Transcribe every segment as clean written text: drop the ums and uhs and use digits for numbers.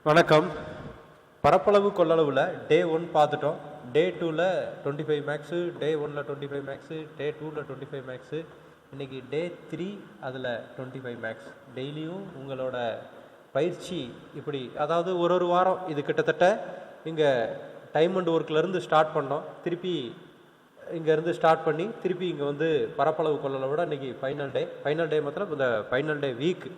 வணக்கம். பரப்பளவு கொள்ளளவில் டே 1 பார்த்துட்டோம். டே 2ல் 25 மேக்ஸு, டே 1ல் 25 மேக்ஸு, டே 2ல் 25 மேக்ஸு, இன்றைக்கி டே 3 அதில் 25 மேக்ஸ். டெய்லியும் உங்களோட பயிற்சி இப்படி, அதாவது ஒரு வாரம் இது கிட்டத்தட்ட இங்கே டைம் அண்ட் ஒர்க்லேருந்து ஸ்டார்ட் பண்ணோம். திருப்பி இங்கேருந்து ஸ்டார்ட் பண்ணி திருப்பி இங்கே வந்து பரப்பளவு கொள்ளளவோட இன்றைக்கி ஃபைனல் டே மாத்திரம் இந்த ஃபைனல் டே வீக்.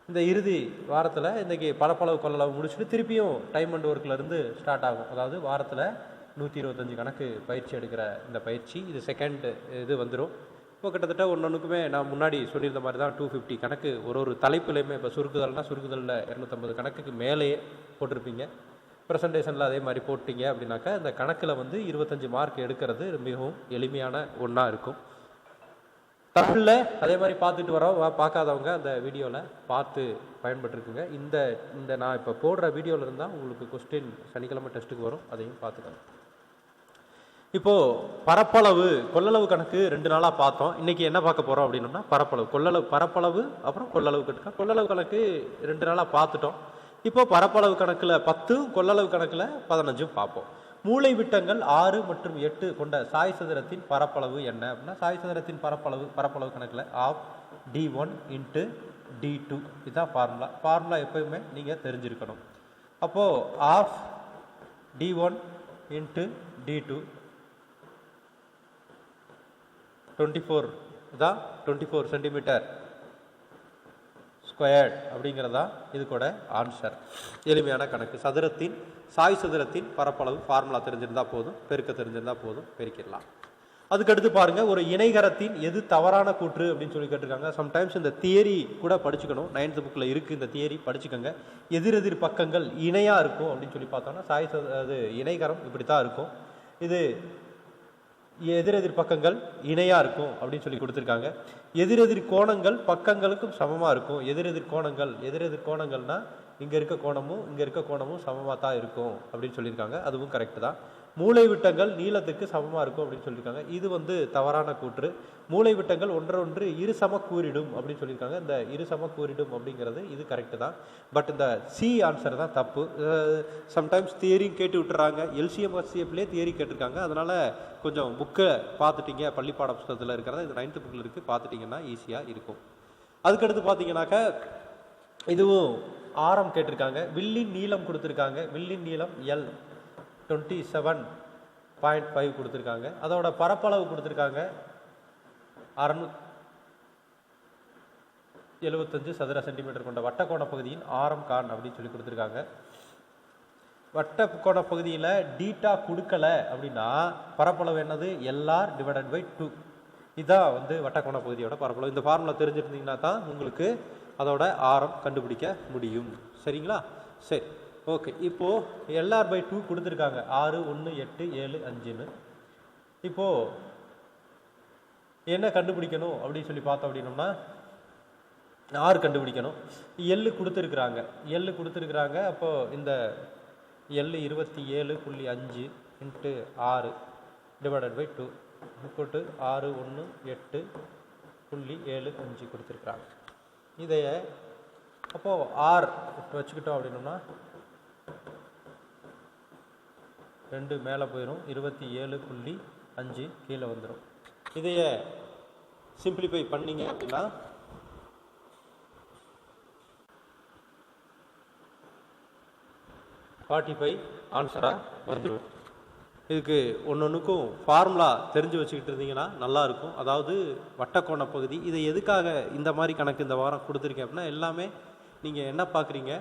இந்த இறுதி வாரத்தில் இன்றைக்கி பரப்பளவு கொள்ளளவு முடிச்சுட்டு திருப்பியும் டைம் அண்ட் ஒர்க்லேருந்து ஸ்டார்ட் ஆகும். அதாவது வாரத்தில் 125 கணக்கு பயிற்சி எடுக்கிற இந்த பயிற்சி இது செகண்ட் இது வந்துடும். இப்போ கிட்டத்தட்ட ஒன்றுக்குமே நான் முன்னாடி சொல்லியிருந்த மாதிரி தான் 250 கணக்கு ஒரு தலைப்புலையுமே. இப்போ சுருக்குதல்னால் சுருக்குதலில் 250 கணக்குக்கு மேலேயே போட்டிருப்பீங்க. ப்ரெசன்டேஷனில் அதே மாதிரி போட்டிங்க அப்படின்னாக்கா இந்த கணக்கில் வந்து 25 மார்க் எடுக்கிறது மிகவும் எளிமையான ஒன்றா இருக்கும். தமிழில் அதே மாதிரி பார்த்துட்டு வரோம். பார்க்காதவங்க அந்த வீடியோவில் பார்த்து பயன்பட்டுருக்குங்க. இந்த நான் இப்போ போடுற வீடியோவில் இருந்தால் உங்களுக்கு கொஸ்டின் சனிக்கிழமை டெஸ்ட்டுக்கு வரும், அதையும் பார்த்துக்கணும். இப்போது பரப்பளவு கொள்ளளவு கணக்கு 2 நாளாக பார்த்தோம். இன்றைக்கி என்ன பார்க்க போகிறோம் அப்படின்னோம்னா பரப்பளவு அப்புறம் கொள்ளளவு கணக்கு 2 நாளாக பார்த்துட்டோம். இப்போது பரப்பளவு கணக்கில் 10, கொள்ளளவு கணக்கில் 15 பார்ப்போம். மூளை விட்டங்கள் 6 மற்றும் 8 கொண்ட சாய் சதுரத்தின் பரப்பளவு என்ன அப்படின்னா, சாய் சதுரத்தின் பரப்பளவு கணக்கில் ஆஃப் d1 இன்ட்டு d2 இதுதான் ஃபார்முலா எப்போயுமே நீங்கள் தெரிஞ்சிருக்கணும். அப்போது ஆஃப் d1 இன்ட்டு d2 24 தான் 24 சென்டிமீட்டர் ஸ்கொயர்ட் அப்படிங்கிறதா இது கூட ஆன்சர். எளிமையான கணக்கு. சாய் சதுரத்தின் பரப்பளவு ஃபார்முலா தெரிஞ்சிருந்தால் போதும், பெருக்க தெரிஞ்சிருந்தால் போதும், பெருக்கிடலாம். அதுக்கடுத்து பாருங்கள், ஒரு இணைகரத்தின் எது தவறான கூற்று அப்படின்னு சொல்லி கேட்டிருக்காங்க. சம்டைம்ஸ் இந்த தியரி கூட படிச்சுக்கணும். 9th புக்கில் இருக்குது இந்த தியரி, படிச்சுக்கோங்க. எதிரெதிர் பக்கங்கள் இணையாக இருக்கும் அப்படின்னு சொல்லி பார்த்தோம்னா அது இணைகரம் இப்படி தான் இருக்கும். இது எதிரெதிர் பக்கங்கள் இணையாக இருக்கும் அப்படின்னு சொல்லி கொடுத்துருக்காங்க. எதிரெதிர் கோணங்கள் பக்கங்களுக்கும் சமமாக இருக்கும். எதிரெதிர் கோணங்கள்னால் இங்கே இருக்க கோணமும் சமமாக தான் இருக்கும் அப்படின்னு சொல்லியிருக்காங்க. அதுவும் கரெக்டு தான். மூளை விட்டங்கள் நீளத்துக்கு சமமாக இருக்கும் அப்படின்னு சொல்லியிருக்காங்க. இது வந்து தவறான கூற்று. மூளை விட்டங்கள் ஒன்றொன்று இரு சமக்கூறிடும் அப்படின்னு சொல்லியிருக்காங்க. இந்த இரு சமக்கூறிடும் அப்படிங்கிறது இது கரெக்டு தான். பட் இந்த சி ஆன்சர் தான் தப்பு. சம்டைம்ஸ் தியரியும் கேட்டு விட்டுறாங்க. எல்சிஎம் ஹெச்சிஎஃப்லேயே தியரி கேட்டிருக்காங்க. அதனால் கொஞ்சம் புக்கை பார்த்துட்டிங்க, பள்ளிப்பாட புத்தகத்தில் இருக்கிறத இது 9th புக்கில் இருக்குது, பார்த்துட்டிங்கன்னா ஈஸியாக இருக்கும். அதுக்கடுத்து பார்த்தீங்கன்னாக்கா இதுவும் ஆரம் கேட்டிருக்காங்க. வில்லின் நீளம் கொடுத்துருக்காங்க. வில்லின் நீளம் L 27.5 கொடுத்துருக்காங்க. அதோட பரப்பளவு கொடுத்துருக்காங்க 675 சதுர சென்டிமீட்டர் கொண்ட வட்டக்கோண பகுதியின் ஆரம் கான் அப்படின்னு சொல்லி கொடுத்துருக்காங்க. வட்டக்கோண பகுதியில் டீட்டா கொடுக்கலை அப்படின்னா பரப்பளவு என்னது? LR/2. இதுதான் வந்து வட்டக்கோண பகுதியோட பரப்பளவு. இந்த ஃபார்முலா தெரிஞ்சிருந்தீங்கன்னா தான் உங்களுக்கு அதோட ஆரம் கண்டுபிடிக்க முடியும். சரிங்களா? சரி, ஓகே. இப்போது LR/2 கொடுத்துருக்காங்க 6, 1, 8, 7, 5ன்னு. இப்போது என்ன கண்டுபிடிக்கணும் அப்படின்னு சொல்லி பார்த்தோம் அப்படின்னோம்னா R கண்டுபிடிக்கணும். L கொடுத்துருக்குறாங்க. அப்போது இந்த L 27.5 இன்ட்டு 6/2 = 6, 1, 8.75 கொடுத்துருக்குறாங்க. இதைய அப்போது R வச்சுக்கிட்டோம் அப்படின்னோம்னா 2 மேலே போயிடும், 27.5 கீழே வந்துடும். இதைய சிம்பிளிஃபை பண்ணிங்க அப்படின்னா 45 ஆன்சராக வந்துடும். இதுக்கு ஒன்றுக்கும் ஃபார்முலா தெரிஞ்சு வச்சுக்கிட்டு இருந்தீங்கன்னா நல்லாயிருக்கும். அதாவது வட்டக்கோண பகுதி இது எதுக்காக இந்த மாதிரி கணக்கு இந்த வாரம் கொடுத்துருக்கேன் அப்படின்னா, எல்லாமே நீங்கள் என்ன பார்க்குறீங்க,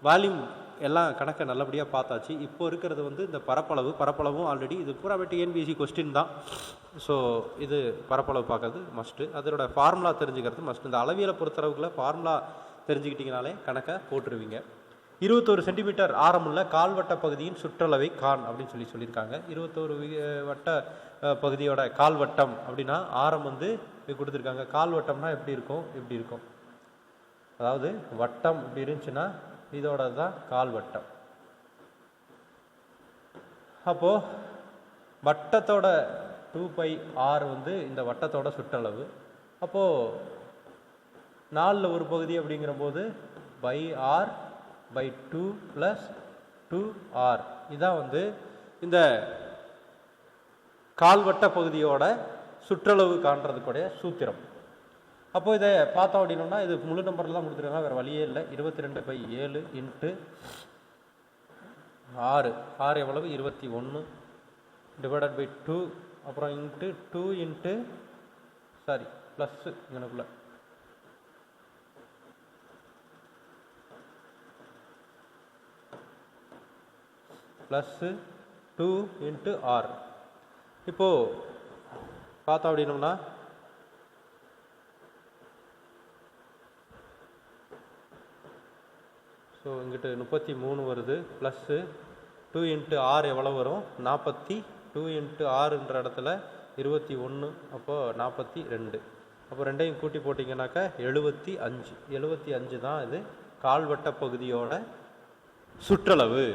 வால்யூம் எல்லாம் கணக்கை நல்லபடியாக பார்த்தாச்சு. இப்போ இருக்கிறது வந்து இந்த பரப்பளவும் ஆல்ரெடி இது பூராவே TNPSC கொஸ்டின் தான். ஸோ இது பரப்பளவு பார்க்கறது மஸ்ட்டு. அதோட ஃபார்முலா தெரிஞ்சுக்கிறது மஸ்ட்டு. இந்த அளவியலை பொறுத்தளவுக்குள்ள ஃபார்முலா தெரிஞ்சுக்கிட்டிங்கனாலே கணக்கை போட்டுருவீங்க. 21 சென்டிமீட்டர் ஆரமுள்ள கால்வட்ட பகுதியின் சுற்றளவை கான் அப்படின்னு சொல்லியிருக்காங்க. 21 வட்ட பகுதியோட கால்வட்டம் அப்படின்னா ஆரம் வந்து கொடுத்துருக்காங்க. கால்வட்டம்னா எப்படி இருக்கும்? அதாவது வட்டம் இப்படி இருந்துச்சுன்னா இதோட தான் கால்வட்டம். அப்போது வட்டத்தோட 2πr வந்து இந்த வட்டத்தோட சுற்றளவு. அப்போது 4ல் ஒரு பகுதி அப்படிங்கிற போது πr பை 2 ப்ளஸ் 2r. இதான் வந்து இந்த கால்வட்ட பகுதியோட சுற்றளவு காண்றதுக்குடைய சூத்திரம். அப்போ இதை பார்த்தோம் அப்படின்னா இது முழு நம்பரில் தான் கொடுத்துருக்காங்க, வேறு வழியே இல்லை. 22/7 இன்ட்டு 6, 6 எவ்வளவு 21 டிவைடட் பை 2, அப்புறம் இன்ட்டு 2 இன்ட்டு ப்ளஸ்ஸு இங்கனுக்குள்ள ப்ளஸ்ஸு 2 இன்ட்டு ஆர். இப்போது பார்த்தோம் அப்படின்னோம்னா ஸோ இங்கிட்டு 33 வருது, ப்ளஸ்ஸு 2 இன்ட்டு ஆர் எவ்வளோ வரும் 42 இன்ட்டு ஆறுன்ற இடத்துல 21, அப்போது 42. அப்போ ரெண்டையும் கூட்டி போட்டிங்கனாக்கா 75. 75 தான் இது கால்வட்ட பகுதியோட சுற்றளவு.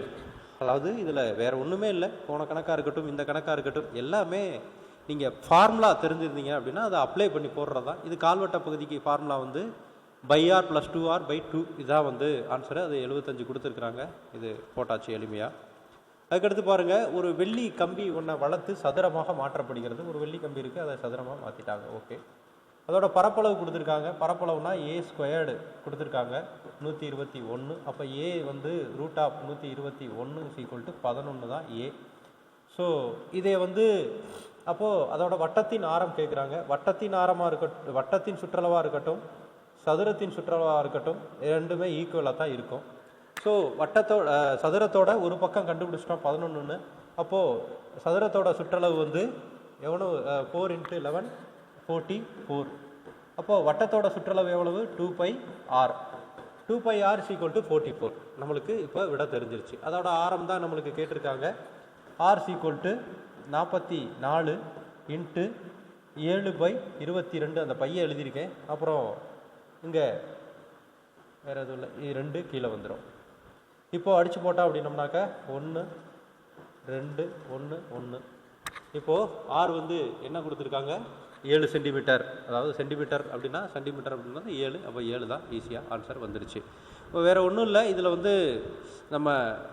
அதாவது இதில் வேறு ஒன்றுமே இல்லை, போன கணக்காக இருக்கட்டும் இந்த கணக்காக இருக்கட்டும் எல்லாமே நீங்கள் ஃபார்முலா தெரிஞ்சிருந்தீங்க அப்படின்னா அதை அப்ளை பண்ணி போடுறது தான். இது கால்வட்ட பகுதிக்கு ஃபார்முலா வந்து by R plus 2r by 2, இதான் வந்து ஆன்சரு. அது 75 கொடுத்துருக்குறாங்க, இது போட்டாச்சு எளிமையாக. அதுக்கடுத்து பாருங்கள், ஒரு வெள்ளி கம்பி ஒன்றை வளர்த்து சதுரமாக மாற்றப்படுகிறது. ஒரு வெள்ளி கம்பி இருக்குது, அதை சதுரமாக மாற்றிட்டாங்க. ஓகே, அதோட பரப்பளவு கொடுத்துருக்காங்க. பரப்பளவுனா a² கொடுத்துருக்காங்க 121. அப்போ a வந்து √121 = 11 தான் a. ஸோ இதை வந்து அப்போது அதோட வட்டத்தின் ஆரம் கேட்குறாங்க. வட்டத்தின் ஆரமாக இருக்கட்டும், வட்டத்தின் சுற்றளவாக இருக்கட்டும், சதுரத்தின் சுற்றளவாக இருக்கட்டும், ரெண்டுமே ஈக்குவலாக தான் இருக்கும். ஸோ சதுரத்தோட ஒரு பக்கம் கண்டுபிடிச்சிட்டோம் 11ன்னு. அப்போது சதுரத்தோட சுற்றளவு வந்து எவ்வளோ 4 × 11 44. அப்போது வட்டத்தோட சுற்றளவு எவ்வளவு 2πr. 2πr = 44. நம்மளுக்கு இப்போ விட தெரிஞ்சிருச்சு. அதோட ஆரம் தான் நம்மளுக்கு கேட்டிருக்காங்க. r = 44 into 7/22. அந்த பையை எழுதியிருக்கேன். அப்புறம் இங்கே வேறு எதுவும் இல்லை, 2 கீழே வந்துடும். இப்போது அடித்து போட்டால் அப்படின்னோம்னாக்கா 1 2 1 1. இப்போது ஆர் வந்து என்ன கொடுத்துருக்காங்க 7 சென்டிமீட்டர். அதாவது சென்டிமீட்டர் அப்படின்னா 7. அப்போ 7 தான் ஈஸியாக ஆன்சர் வந்துடுச்சு. இப்போ வேறு ஒன்றும் இல்லை, இதில் வந்து நம்ம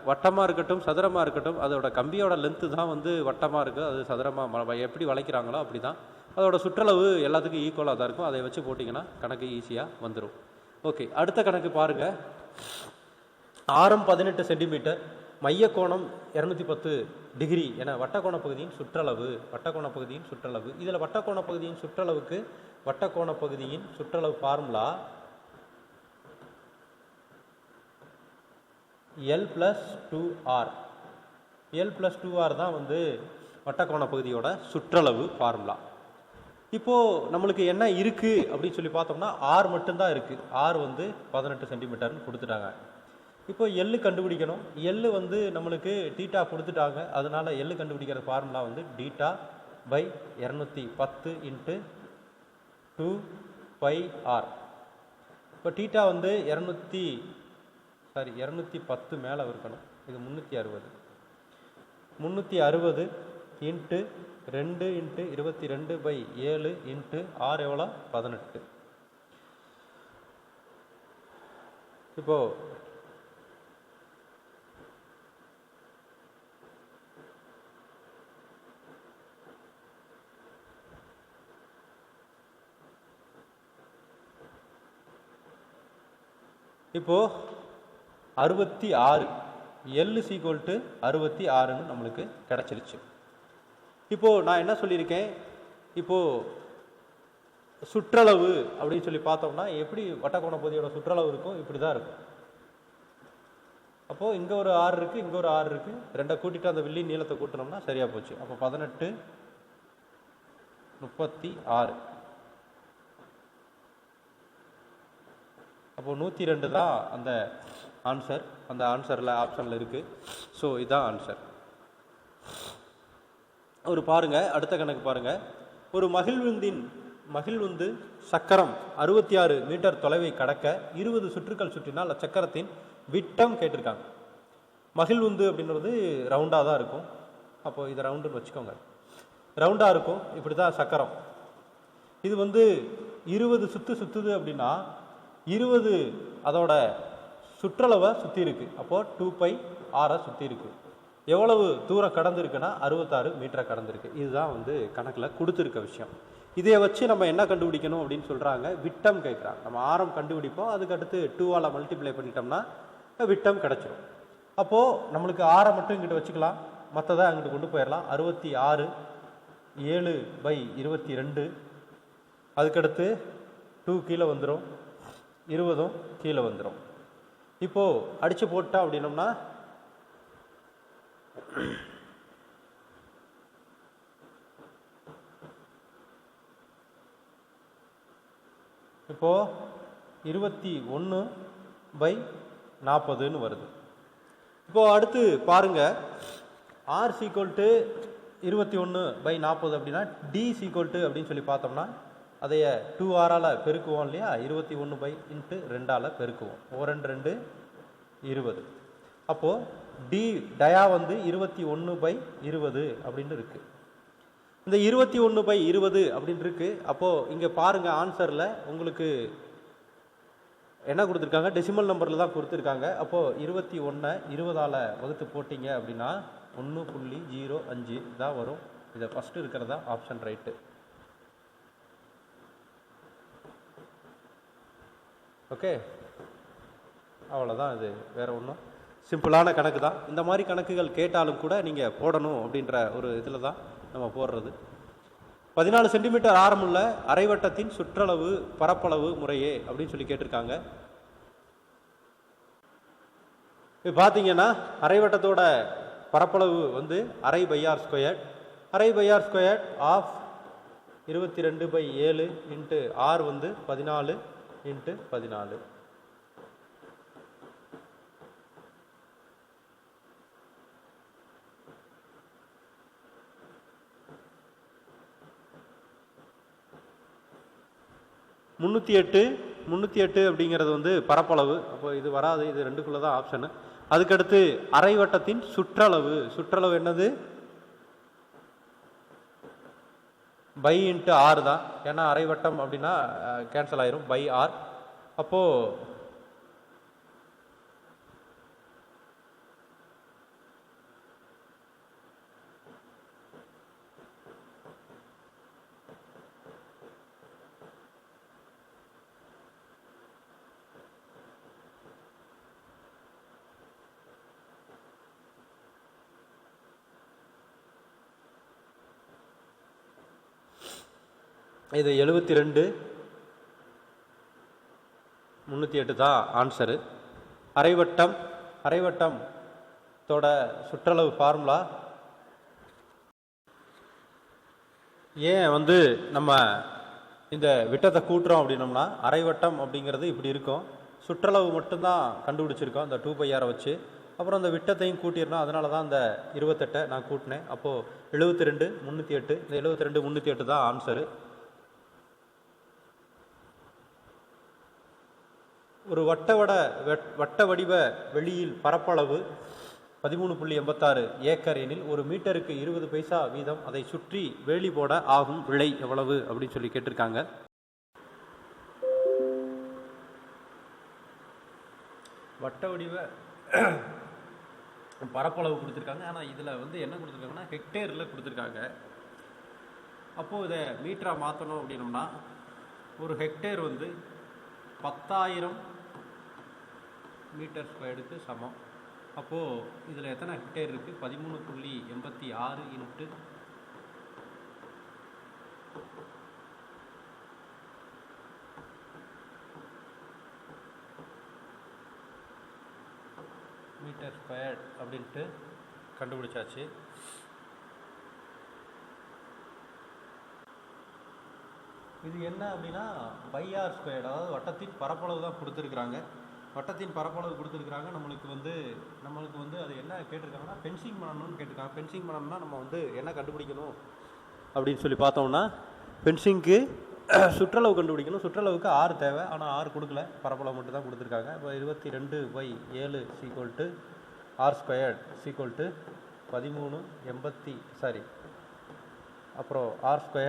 வட்டமாக இருக்கட்டும் சதுரமாக இருக்கட்டும் அதோட கம்பியோட லென்த்து தான் வந்து வட்டமாக இருக்குது, அது சதுரமாக எப்படி வளைக்கிறாங்களோ அப்படி தான். அதோட சுற்றளவு எல்லாத்துக்கும் ஈக்குவலாக தான் இருக்கும். அதை வச்சு போட்டிங்கன்னா கணக்கு ஈஸியாக வந்துடும். ஓகே, அடுத்த கணக்கு பாருங்கள். ஆரம் 18 சென்டிமீட்டர், மைய கோணம் 210 டிகிரி என வட்டக்கோண பகுதியின் சுற்றளவு. வட்டக்கோண பகுதியின் சுற்றளவு. இதில் வட்டக்கோண பகுதியின் சுற்றளவுக்கு வட்டக்கோண பகுதியின் சுற்றளவு formula L + 2r. L + 2r தான் வந்து வட்டக்கோண பகுதியோட சுற்றளவு ஃபார்முலா. இப்போது நம்மளுக்கு என்ன இருக்குது அப்படின்னு சொல்லி பார்த்தோம்னா r மட்டும்தான் இருக்குது. r வந்து 18 சென்டிமீட்டர்னு கொடுத்துட்டாங்க. இப்போ எள்ளு கண்டுபிடிக்கணும். எள்ளு வந்து நம்மளுக்கு டீட்டா கொடுத்துட்டாங்க. அதனால் எள்ளு கண்டுபிடிக்கிற ஃபார்முலா வந்து டீட்டா/210 × 2πr. இப்போ டீட்டா வந்து 210 மேலே இருக்கணும். இது 360. 360 இன்ட்டு 2 × 22/7 இன்ட்டு r எவ்வளோ 18. இப்போது இப்போது 66 L = 66ன்னு நம்மளுக்கு கிடச்சிருச்சு. இப்போது நான் என்ன சொல்லியிருக்கேன், இப்போது சுற்றளவு அப்படின்னு சொல்லி பார்த்தோம்னா எப்படி வட்டக்கோண பகுதியோட சுற்றளவு இருக்கும், இப்படி தான் இருக்கும். அப்போது இங்கே ஒரு 6 இருக்குது, இங்கே ஒரு 6 இருக்குது. ரெண்டை கூட்டிட்டு அந்த வில்லி நீளத்தை கூட்டினோம்னா சரியாக போச்சு. அப்போ 18 36. அப்போது 102 தான் அந்த ஆன்சர். அந்த ஆன்சரில் ஆப்ஷனில் இருக்குது. ஸோ இதுதான் ஆன்சர். ஒரு பாருங்கள், அடுத்த கணக்கு பாருங்கள். ஒரு மகிழ்வுந்து சக்கரம் 66 மீட்டர் தொலைவை கடக்க 20 சுற்றுக்கள் சுற்றினால் சக்கரத்தின் விட்டம் கேட்டிருக்காங்க. மகிழ்வுந்து அப்படின்றது ரவுண்டாக தான் இருக்கும். அப்போது இதை ரவுண்டுன்னு வச்சுக்கோங்க. ரவுண்டாக இருக்கும். இப்படி தான் சக்கரம். இது வந்து 20 சுற்றுது அப்படின்னா 20 அதோட சுற்றளவை சுற்றி இருக்குது. அப்போது 2π ஆரை சுற்றி இருக்குது. எவ்வளவு தூரம் கடந்திருக்குன்னா 66 மீட்டரை கடந்திருக்கு. இதுதான் வந்து கணக்கில் கொடுத்துருக்க விஷயம். இதை வச்சு நம்ம என்ன கண்டுபிடிக்கணும் அப்படின்னு சொல்கிறாங்க, விட்டம் கேட்குறாங்க. நம்ம ஆரம் கண்டுபிடிப்போம், அதுக்கடுத்து 2ஆல் மல்டிப்ளை பண்ணிட்டோம்னா விட்டம் கிடச்சிரும். அப்போது நம்மளுக்கு ஆரை மட்டும் இங்கிட்ட வச்சுக்கலாம், மற்றதை அங்கிட்டு கொண்டு போயிடலாம். 66 7/22, அதுக்கடுத்து 2 கீழே வந்துடும், 20 கீழே வந்துடும். இப்போது அடித்து போட்டோம் அப்படின்னோம்னா இப்போ 21/40 வருது. இப்போ அடுத்து பாருங்க, R = 21/40 அப்படின்னா D = அப்படின்னு சொல்லி பார்த்தோம்னா அதைய 2R பெருக்குவோம் இல்லையா, 21/2 பெருக்குவோம். 2 20. அப்போது டி டயா வந்து 21/20 அப்படின்னு இருக்குது. இந்த 21/20 அப்படின்னு இருக்குது. அப்போது இங்கே பாருங்கள், ஆன்சரில் உங்களுக்கு என்ன கொடுத்துருக்காங்க, டெசிமல் நம்பரில் தான் கொடுத்துருக்காங்க. அப்போது 21 20ஆல் வகுத்து போட்டிங்க அப்படின்னா 1.05 தான் வரும். இதை ஃபஸ்ட்டு இருக்கிறதா ஆப்ஷன் ரைட்டு. ஓகே, அவ்வளோதான். இது வேறு ஒன்றும் சிம்பிளான கணக்கு தான். இந்த மாதிரி கணக்குகள் கேட்டாலும் கூட நீங்கள் போடணும் அப்படின்ற ஒரு இதில் தான் நம்ம போடுறது. 14 சென்டிமீட்டர் ஆரமுள்ள அரைவட்டத்தின் சுற்றளவு பரப்பளவு முறையே அப்படின்னு சொல்லி கேட்டிருக்காங்க. இப்போ பார்த்தீங்கன்னா அரைவட்டத்தோட பரப்பளவு வந்து ½ ½ ஆஃப் 22/7 இன்ட்டு ஆர் வந்து 14 × 14. முந்நூற்றி எட்டு அப்படிங்கிறது வந்து பரப்பளவு. அப்போ இது வராது, இது ரெண்டுக்குள்ளே தான் ஆப்ஷனு. அதுக்கடுத்து அரைவட்டத்தின் சுற்றளவு என்னது, பை இன்ட்டு ஆர் தான். ஏன்னா அரைவட்டம் அப்படின்னா கேன்சல் ஆயிரும், பை ஆர். அப்போது இது 72 308 தான் ஆன்சரு. அரைவட்டத்தோட சுற்றளவு ஃபார்முலா ஏன் வந்து நம்ம இந்த விட்டத்தை கூட்டுறோம் அப்படின்னோம்னா, அரைவட்டம் அப்படிங்கிறது இப்படி இருக்கும், சுற்றளவு மட்டும்தான் கண்டுபிடிச்சிருக்கோம் இந்த 2πr வச்சு. அப்புறம் அந்த விட்டத்தையும் கூட்டிடணும், அதனால தான் அந்த 28 நான் கூட்டினேன். அப்போது 72 308, இந்த 72 308 தான் ஆன்சரு. ஒரு வட்ட வடிவ வெளியில் பரப்பளவு 13.86 ஏக்கர் எனில் ஒரு மீட்டருக்கு 20 பைசா வீதம் அதை சுற்றி வேலி போட ஆகும் விலை எவ்வளவு அப்படின்னு சொல்லி கேட்டிருக்காங்க. வட்ட வடிவ பரப்பளவு கொடுத்துருக்காங்க. ஆனால் இதில் வந்து என்ன கொடுத்துருக்காங்கன்னா ஹெக்டேரில் கொடுத்துருக்காங்க. அப்போது இதை மீட்டராக மாற்றணும் அப்படின்னோம்னா ஒரு ஹெக்டேர் வந்து 10,000 மீட்டர் ஸ்கொயருக்கு சமம். அப்போது இதில் எத்தனை ஹெக்டேர் இருக்குது, 13.86 இன்ட்டு மீட்டர் ஸ்கொயர் அப்படின்ட்டு கண்டுபிடிச்சாச்சு. இது என்ன அப்படின்னா பை ஆர் ஸ்கொயர்டு, அதாவது வட்டத்தின் பரப்பளவு தான் கொடுத்துருக்குறாங்க. வட்டத்தின் பரப்பளவு கொடுத்துருக்குறாங்க. நம்மளுக்கு வந்து அது என்ன கேட்டிருக்காங்கன்னா ஃபென்சிங் பண்ணணும்னு கேட்டிருக்காங்க. ஃபென்சிங் பண்ணணும்னா நம்ம வந்து என்ன கண்டுபிடிக்கணும் அப்படின்னு சொல்லி பார்த்தோம்னா, ஃபென்சிங்க்கு சுற்றளவு கண்டுபிடிக்கணும். சுற்றளவுக்கு ஆறு தேவை, ஆனால் ஆறு கொடுக்கல, பரப்பளவு மட்டும் தான் கொடுத்துருக்காங்க. இப்போ 22/7 = R² = 1380 அப்புறம் R²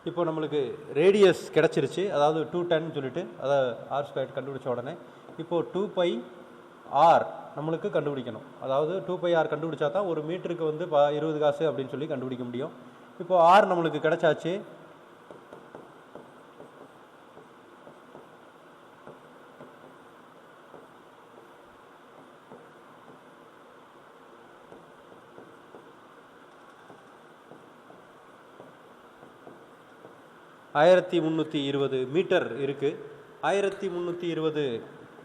இப்போ நம்மளுக்கு ரேடியஸ் கிடச்சிருச்சு, அதாவது 210 சொல்லிட்டு அதை r² கண்டுபிடிச்ச உடனே இப்போது 2πr நம்மளுக்கு கண்டுபிடிக்கணும். அதாவது 2πr கண்டுபிடிச்சா தான் ஒரு மீட்டருக்கு வந்து 20 காசு அப்படின்னு சொல்லி கண்டுபிடிக்க முடியும். இப்போது ஆர் நம்மளுக்கு கிடச்சாச்சு. ஆயிரத்தி 320 மீட்டர் இருக்குது. 1320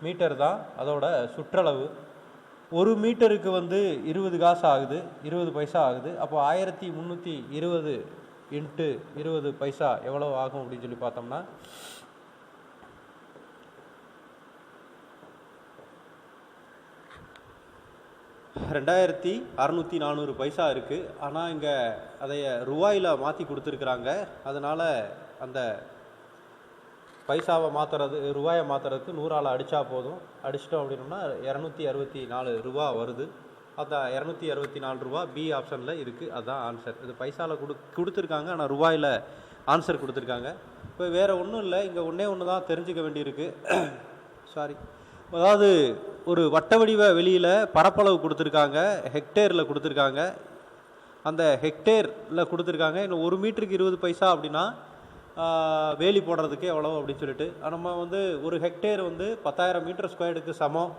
மீட்டர் தான் அதோட சுற்றளவு. ஒரு மீட்டருக்கு வந்து 20 காசு ஆகுது, 20 பைசா ஆகுது. அப்போ 1320 இன்ட்டு 20 பைசா எவ்வளோ ஆகும் அப்படின்னு சொல்லி பார்த்தோம்னா 2640 பைசா இருக்குது. ஆனால் இங்கே அதைய ரூபாயில் மாற்றி கொடுத்துருக்குறாங்க. அதனால் அந்த பைசாவை மாற்றுறது, ரூபாயை மாற்றுறதுக்கு 100ஆல் அடித்தா போதும். அடிச்சிட்டோம் அப்படின்னோம்னா 264 ரூபா வருது. அந்த 264 ரூபா பி ஆப்ஷனில் இருக்குது. அதுதான் ஆன்சர். இது பைசாவில் கொடுத்துருக்காங்க, ஆனால் ரூபாயில் ஆன்சர் கொடுத்துருக்காங்க. இப்போ வேறு ஒன்றும் இல்லை, இங்கே ஒன்று தான் தெரிஞ்சுக்க வேண்டியிருக்கு. சாரி, அதாவது ஒரு வட்ட வடிவ வெளியில் பரப்பளவு கொடுத்துருக்காங்க, ஹெக்டேரில் கொடுத்துருக்காங்க. அந்த ஹெக்டேரில் கொடுத்துருக்காங்க. இன்னும் ஒரு மீட்டருக்கு 20 பைசா அப்படின்னா வேலி போடுறதுக்கு எவ்வளோ அப்படின்னு சொல்லிட்டு நம்ம வந்து ஒரு ஹெக்டேர் வந்து 10,000 மீட்டர் ஸ்கொயருக்கு சமம்.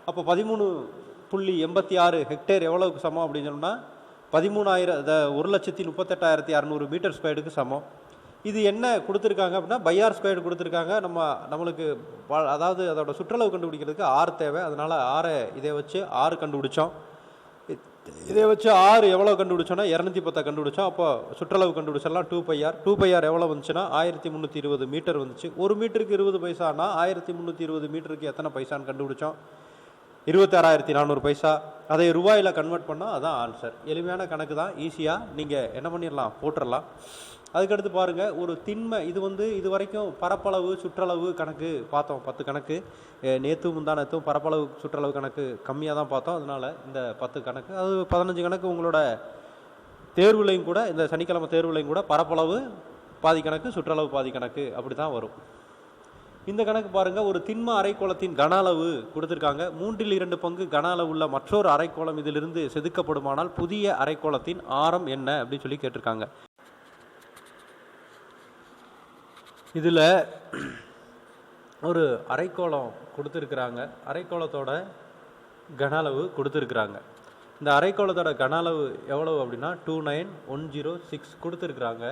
அப்போ 13.86 ஹெக்டேர் எவ்வளோவுக்கு சமம் அப்படின்னு சொன்னால் 1,38,600 மீட்டர் ஸ்கொயருக்கு சமம். இது என்ன கொடுத்துருக்காங்க அப்படின்னா பைஆர் ஸ்கொயர் கொடுத்துருக்காங்க. நம்மளுக்கு அதாவது அதோட சுற்றளவு கண்டுபிடிக்கிறதுக்கு ஆறு தேவை. அதனால் ஆறை இதை வச்சு 6 கண்டுபிடிச்சோம். இதை வச்சு 6 எவ்வளோ கண்டுபிடிச்சோன்னா 210 கண்டுபிடிச்சோம். அப்போ சுற்றளவு கண்டுபிடிச்சலாம் 2πr. 2πr எவ்வளோ வந்துச்சுன்னா 1320 மீட்டர் வந்துச்சு. ஒரு மீட்டருக்கு 20 பைசானா 1320 மீட்டருக்கு எத்தனை பைசான்னு கண்டுபிடிச்சோம்? 26,400 பைசா. அதை ரூபாயில் கன்வெர்ட் பண்ணால் அதுதான் ஆன்சர். எளிமையான கணக்கு தான், ஈஸியாக நீங்கள் என்ன பண்ணிடலாம், போட்டுடலாம். அதுக்கடுத்து பாருங்கள், ஒரு திண்மை. இது வந்து இது வரைக்கும் பரப்பளவு சுற்றளவு கணக்கு பார்த்தோம், 10 கணக்கு. நேற்று முந்தானத்தும் பரப்பளவு சுற்றளவு கணக்கு கம்மியாக தான் பார்த்தோம். அதனால் இந்த 10 கணக்கு, அது 15 கணக்கு உங்களோட தேர்வுலையும் கூட, இந்த சனிக்கிழமை தேர்வுலையும் கூட பரப்பளவு பாதி கணக்கு சுற்றளவு பாதி கணக்கு அப்படி தான் வரும். இந்த கணக்கு பாருங்கள், ஒரு திண்ம அரைக்கோளத்தின் கன அளவு கொடுத்துருக்காங்க. 3/2 பங்கு கன அளவு உள்ள மற்றொரு அரைக்கோளம் இதிலிருந்து செதுக்கப்படுமானால் புதிய அரைக்கோளத்தின் ஆரம் என்ன அப்படின்னு சொல்லி கேட்டிருக்காங்க. இதில் ஒரு அரைக்கோளம் கொடுத்துருக்குறாங்க, அரைக்கோளத்தோட கன அளவு கொடுத்துருக்குறாங்க. இந்த அரைக்கோளத்தோட கன அளவு எவ்வளவு அப்படின்னா 29106 கொடுத்துருக்குறாங்க.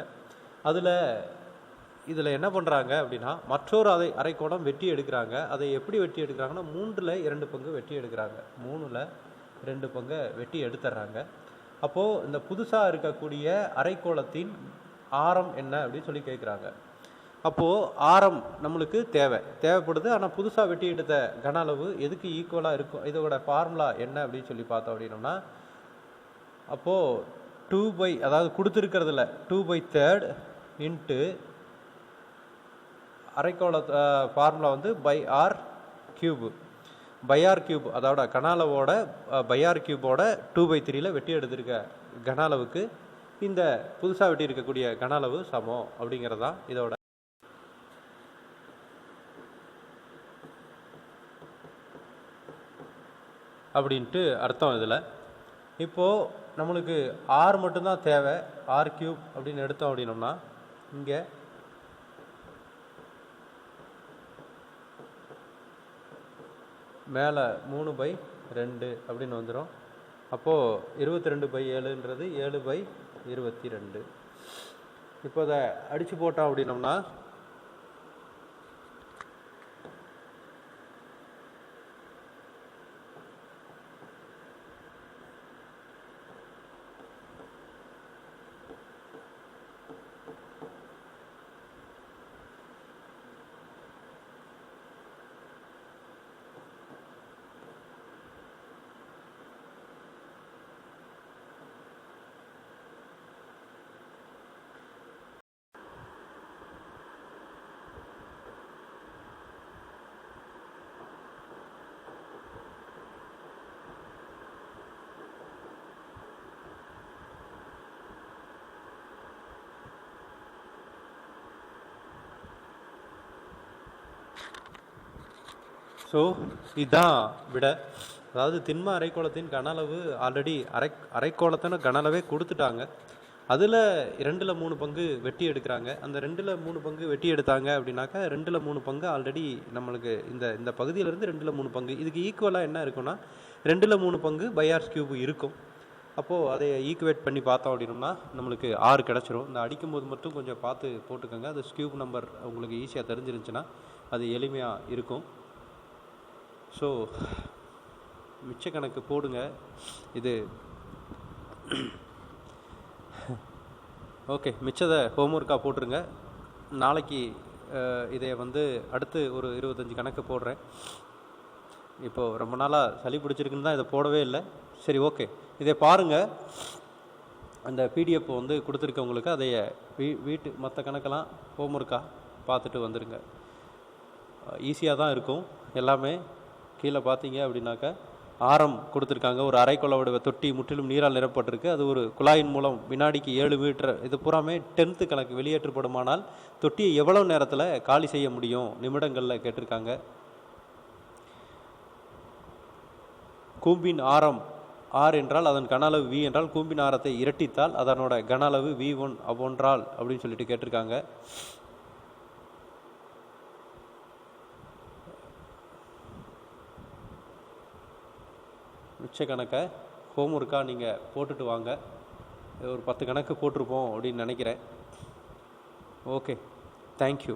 இதில் என்ன பண்ணுறாங்க அப்படின்னா மற்றொரு அரைக்கோளம் வெட்டி எடுக்கிறாங்க. அதை எப்படி வெட்டி எடுக்கிறாங்கன்னா 3/2 பங்கு வெட்டி எடுக்கிறாங்க. 3/2 பங்கை வெட்டி எடுத்துட்றாங்க. அப்போது இந்த புதுசாக இருக்கக்கூடிய அரைக்கோளத்தின் ஆரம் என்ன அப்படின்னு சொல்லி கேட்குறாங்க. அப்போது ஆரம் நம்மளுக்கு தேவைப்படுது. ஆனால் புதுசாக வெட்டி எடுத்த கன அளவு எதுக்கு ஈக்குவலாக இருக்கும்? இதோட ஃபார்முலா என்ன அப்படின்னு சொல்லி பார்த்தோம் அப்படின்னோம்னா, அப்போது 2 அதாவது கொடுத்துருக்கிறதுல 2/3 இன்ட்டு அரைக்கோள ஃபார்முலா வந்து பைஆர் கியூப் அதோட கன அளவோட பைஆர் கியூபோட 2/3 வெட்டி எடுத்திருக்க கன அளவுக்கு இந்த புதுசாக வெட்டி இருக்கக்கூடிய கன அளவு சமம் அப்படிங்கிறது தான் இதோட அப்படின்ட்டு அர்த்தம். இதில் இப்போது நம்மளுக்கு ஆர் மட்டும்தான் தேவை. r³ அப்படின்னு எடுத்தோம் அப்படின்னோம்னா இங்கே மேலே 3/2 அப்படின்னு வந்துடும். அப்போது 22/7ன்றது 7/22. இப்போ அதை அடித்து போட்டோம் அப்படின்னோம்னா ஸோ இதுதான் விட. அதாவது திண்ம அரைக்கோளத்தின் கன அளவு ஆல்ரெடி அரைக்கோளத்தின கன அளவே கொடுத்துட்டாங்க. அதில் 2/3 பங்கு வெட்டி எடுக்கிறாங்க. அந்த 2/3 பங்கு வெட்டி எடுத்தாங்க அப்படின்னாக்கா 2/3 பங்கு ஆல்ரெடி நம்மளுக்கு இந்த பகுதியிலேருந்து 2/3 பங்கு இதுக்கு ஈக்குவலாக என்ன இருக்குன்னா 2/3 பங்கு பைஆர் கியூப் இருக்கும். அப்போது அதை ஈக்குவேட் பண்ணி பார்த்தோம் அப்படின்னோம்னா நம்மளுக்கு 6 கிடச்சிரும். இந்த அடிக்கும்போது மட்டும் கொஞ்சம் பார்த்து போட்டுக்கோங்க. அது கியூப் நம்பர் உங்களுக்கு ஈஸியாக தெரிஞ்சிருந்துச்சுன்னா அது எளிமையாக இருக்கும். ஸோ மிச்ச கணக்கு போடுங்க. இது ஓகே, மிச்சதை ஹோம்ஒர்க்காக போட்டுருங்க. நாளைக்கு இதை அடுத்து ஒரு 25 கணக்கு போடுறேன். இப்போது ரொம்ப நாளாக சளி பிடிச்சிருக்குன்னு தான் இதை போடவே இல்லை. சரி, ஓகே, இதை பாருங்கள். அந்த பிடிஎஃப் கொடுத்துருக்கவங்களுக்கு அதை வீட்டு மற்ற கணக்கெல்லாம் ஹோம்ஒர்க்காக பார்த்துட்டு வந்துடுங்க. ஈஸியாக தான் இருக்கும் எல்லாமே. கீழே பார்த்தீங்க அப்படின்னாக்கா ஆரம் கொடுத்துருக்காங்க. ஒரு அரைக்கோள வடிவ தொட்டி முற்றிலும் நீரால் நிரப்பப்பட்டிருக்கு. அது ஒரு குழாயின் மூலம் வினாடிக்கு 7 மீட்டர். இது பூராமே 10th கணக்கு. வெளியேற்றப்படுமானால் தொட்டியை எவ்வளோ நேரத்தில் காலி செய்ய முடியும் நிமிடங்களில் கேட்டிருக்காங்க. கூம்பின் ஆரம் R என்றால் அதன் கன அளவு V என்றால் கூம்பின் ஆரத்தை இரட்டித்தால் அதனோட கன அளவு V1 அவ்வொன்றால் அப்படின்னு சொல்லிட்டு கேட்டிருக்காங்க. மிச்ச கணக்கை ஹோம்ஒர்க்காக நீங்கள் போட்டுட்டு வாங்க. ஒரு 10 கணக்கு போட்டிருப்போம் அப்படின்னு நினைக்கிறேன். Okay, thank you.